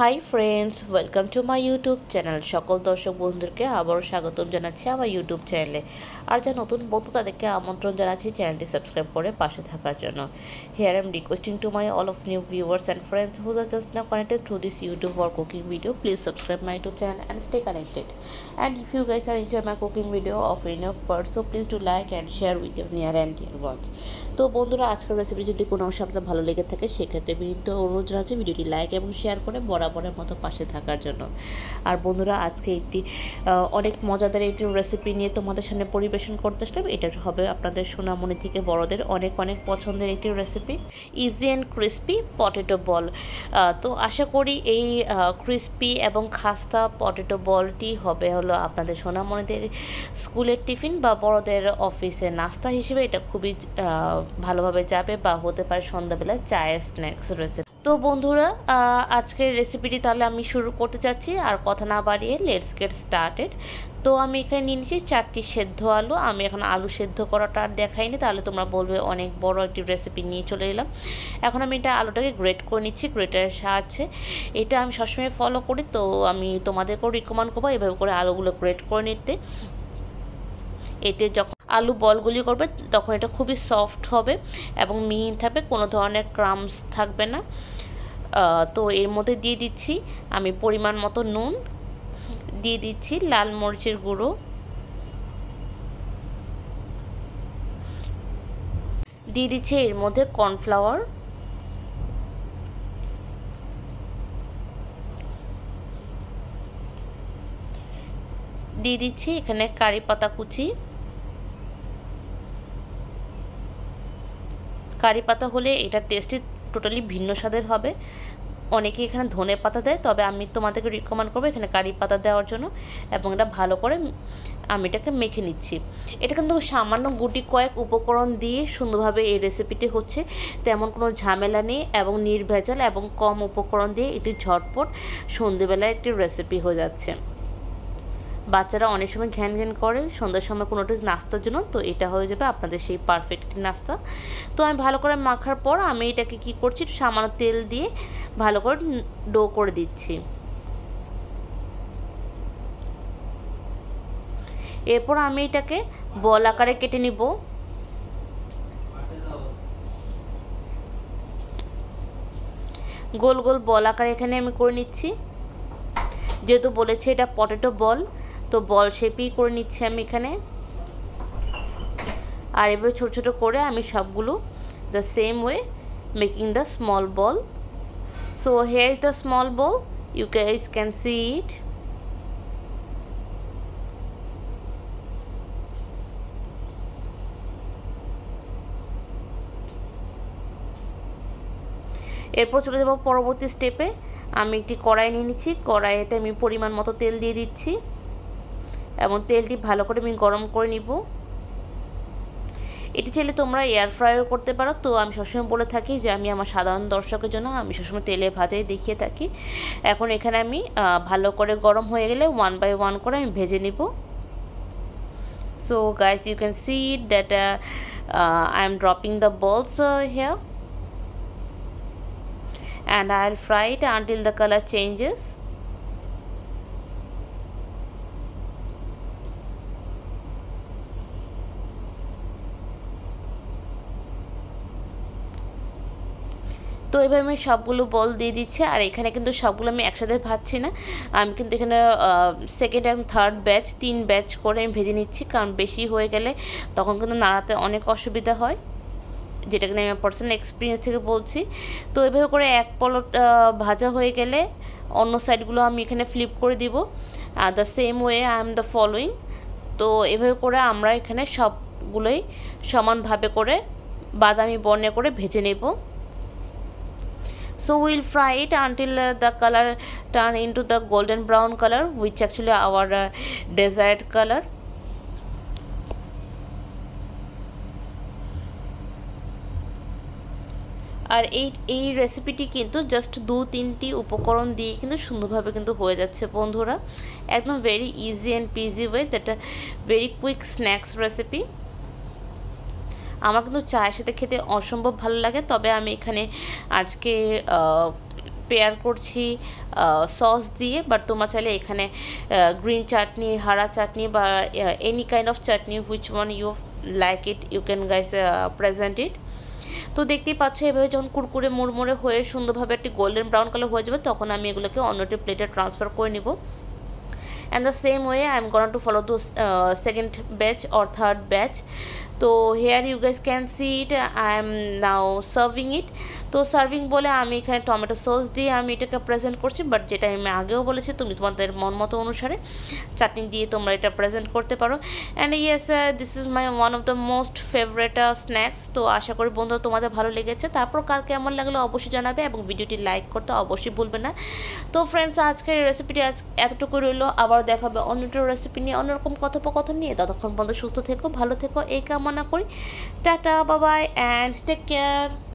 Hi friends, welcome to my YouTube channel. সকল দর্শক বন্ধুদেরকে আবারও স্বাগতম জানাচ্ছি আমার ইউটিউব চ্যানেলে। আর যা নতুন বন্ধু তাদেরকে আমন্ত্রণ জানাচ্ছি চ্যানেলটি সাবস্ক্রাইব করে পাশে থাকার জন্য। Here I am requesting to my all of new viewers and friends who are just now connected through this YouTube or cooking video. Please subscribe my YouTube channel and stay connected. And if you guys are enjoy my cooking video of enough parts, so please do like and share with your near and dear ones. তো বন্ধুরা, আজকের recipe যদি কোনো অংশ আপনাদের ভালো লেগে থাকে সেক্ষেত্রে কিন্তু অনুরোধ জানাচ্ছি ভিডিওটি লাইক এবং শেয়ার করে বরাবরের মতো পাশে থাকার জন্য। আর বন্ধুরা, আজকে একটি অনেক মজাদার একটি রেসিপি নিয়ে তোমাদের সামনে পরিবেশন করতে আসলাম। এটা হবে আপনাদের সোনামণি থেকে বড়দের অনেক অনেক পছন্দের একটি recipe, easy and crispy potato বল। তো আশা করি এই ক্রিস্পি এবং খাস্তা পটেটো বলটি হবে হলো আপনাদের সোনামণিদের স্কুলের টিফিন বা বড়দের অফিসে নাস্তা হিসেবে এটা খুবই ভালোভাবে যাবে, বা হতে পারে সন্ধ্যাবেলা চায়ের স্ন্যাক্স রেসিপি। তো বন্ধুরা, আজকের রেসিপিটি তাহলে আমি শুরু করতে চাচ্ছি, আর কথা না বাড়িয়ে লেটস গেট স্টার্টেড। তো আমি এখানে নিয়ে নিচ্ছি 4টি সেদ্ধ আলু। আমি এখন আলু সেদ্ধ করাটা আর দেখাইনি, তাহলে তোমরা বলবে অনেক বড় একটি রেসিপি নিয়ে চলে এলাম। এখন আমি এটা আলুটাকে গ্রেট করে নিচ্ছি গ্রেটারের সাহায্যে। এটা আমি সবসময় ফলো করি, তো আমি তোমাদেরকেও রিকমেন্ড করবো এভাবে করে আলুগুলো গ্রেট করে নিতে। এতে যখন আলু বলগুলি করবে তখন এটা খুবই সফট হবে এবং মিহি থাকবে, কোনো ধরনের ক্রাম্বস থাকবে না। তো এর মধ্যে দিয়ে দিচ্ছি আমি পরিমাণ মতো নুন, দিয়ে দিচ্ছি লাল মরিচের গুঁড়ো, দিয়ে দিচ্ছি এর মধ্যে কর্নফ্লাওয়ার, দিয়ে দিচ্ছি এখানে কারি পাতা কুচি। কারি পাতা হলে এটা টেস্টই টোটালি ভিন্ন স্বাদের হবে। অনেকে এখানে ধনে পাতা দেয়, তবে আমি তোমাদেরকে রিকমেন্ড করবো এখানে কারি পাতা দেওয়ার জন্য। এবং এটা ভালো করে আমি এটাকে মেখে নিচ্ছি। এটা কিন্তু সামান্য গুটি কয়েক উপকরণ দিয়ে সুন্দরভাবে এই রেসিপিটি হচ্ছে, তেমন কোনো ঝামেলা নেই এবং নির্ভেজাল এবং কম উপকরণ দিয়ে এটি ঝটপট সন্ধ্যেবেলায় একটি রেসিপি হয়ে যাচ্ছে। বাচ্চারা অনেক সময় ঘ্যান ঘ্যান করে সন্ধ্যার সময় কোনোটা নাস্তার জন্য, তো এটা হয়ে যাবে আপনাদের সেই পারফেক্ট নাস্তা। তো আমি ভালো করে মাখার পর আমি এটাকে কি করছি, সামান্য তেল দিয়ে ভালো করে ডো করে দিচ্ছি। এরপর আমি এটাকে বল আকারে কেটে নিব। গোল গোল বল আকারে এখানে আমি করে নিচ্ছি। যেহেতু বলেছে এটা পটেটো বল, তো বল শেপই করে নিচ্ছি আমি এখানে। আর এভাবে ছোট ছোট করে আমি সবগুলো the same way making the small ball. So here is the small ball, you guys can see it. এরপর চলে যাব পরবর্তী স্টেপে। আমি একটি কড়াই নিয়ে নিচ্ছি, কড়াইতে আমি পরিমাণ মতো তেল দিয়ে দিচ্ছি এবং তেলটি ভালো করে আমি গরম করে নিব। এটি চাইলে তোমরা এয়ার ফ্রায়ার করতে পারো, তো আমি সবসময় বলে থাকি যে আমি আমার সাধারণ দর্শকের জন্য আমি সবসময় তেলে ভাজাই দেখিয়ে থাকি। এখন এখানে আমি ভালো করে গরম হয়ে গেলে 1 বাই 1 করে আমি ভেজে নিব। So guys, you can see that I am dropping the balls here and I'll fry it until the color changes. তো এভাবে আমি সবগুলো বল দিয়ে দিচ্ছি। আর এখানে কিন্তু সবগুলো আমি একসাথে ভাজছি না, আমি কিন্তু এখানে second and third batch 3 batch করে আমি ভেজে নিচ্ছি, কারণ বেশি হয়ে গেলে তখন কিন্তু নাড়াতে অনেক অসুবিধা হয়, যেটা কিনা আমি পার্সোনাল এক্সপিরিয়েন্স থেকে বলছি। তো এভাবে করে এক পলট ভাজা হয়ে গেলে অন্য সাইডগুলো আমি এখানে ফ্লিপ করে দিব। The same way I am the following. তো এভাবে করে আমরা এখানে সবগুলোই সমানভাবে করে বাদামি বর্ণে করে ভেজে নেব। So we'll fry it until the color turn into the golden brown color, which actually our desired color. আর এই রেসিপিটি কিন্তু জাস্ট 2-3টি উপকরণ দিয়ে কিন্তু সুন্দরভাবে কিন্তু হয়ে যাচ্ছে বন্ধুরা। একদম very easy and PG way, that very quick snacks recipe. আমার কিন্তু চায়ের সাথে খেতে অসম্ভব ভালো লাগে, তবে আমি এখানে আজকে পেয়ার করছি সস দিয়ে, বাট তোমরা চাইলে এখানে গ্রিন চাটনি, হারা চাটনি বা any kind of chutney which one you like it you can guys present it. তো দেখতেই পাচ্ছ এভাবে যখন কুরকুরে মুড়মুড়ে হয়ে সুন্দরভাবে একটি গোল্ডেন ব্রাউন কালার হয়ে যাবে তখন আমি এগুলোকে অন্য একটি প্লেটে ট্রান্সফার করে নিব। And the same way I am going to follow the second batch or third batch. তো here you guys can see it, I am now serving it. তো সার্ভিং বলে আমি এখানে টমেটো সস দিয়ে আমি এটাকে প্রেজেন্ট করছি, বাট যেটা আমি আগেও বলেছি তুমি তোমাদের মন মতো অনুসারে চাটনি দিয়ে তোমরা এটা প্রেজেন্ট করতে পারো। And yes, this is my one of the most favourite snacks. তো আশা করি বন্ধুরা তোমাদের ভালো লেগেছে। তারপর কার কেমন লাগলো অবশ্যই জানাবে এবং ভিডিওটি লাইক করতে অবশ্যই ভুলবে না। তো ফ্রেন্ডস, আজকের রেসিপিটি এতটুকু রইলো। আবার দেখাবে অন্য একটা রেসিপি নিয়ে, অন্যরকম কথোপকথন নিয়ে। ততক্ষণ পর্যন্ত সুস্থ থেকো, ভালো থেকো এই কামনা করি। Tata, bye bye and take care.